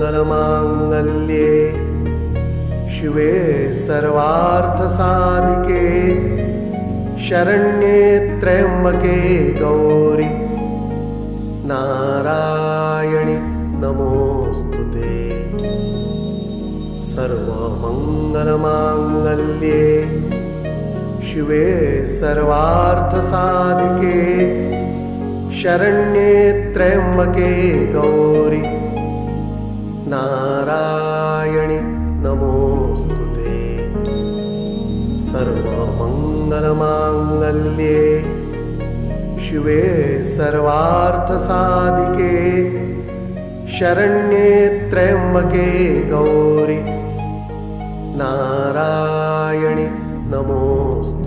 मंगलमांगल्ये शिवे सर्वार्थसाधिके शरण्ये त्र्यंबके गौरी नारायणि नमोस्तुते। सर्वमंगलमांगल्ये शिवे सर्वार्थसाधिके शरण्ये त्र्यंबके गौरी नारायणि नमोस्तुते। सर्वमंगलमांगल्ये शिवे सर्वार्थसाधिके शरण्ये त्र्यंबके गौरी नारायणि नमोस्तुते।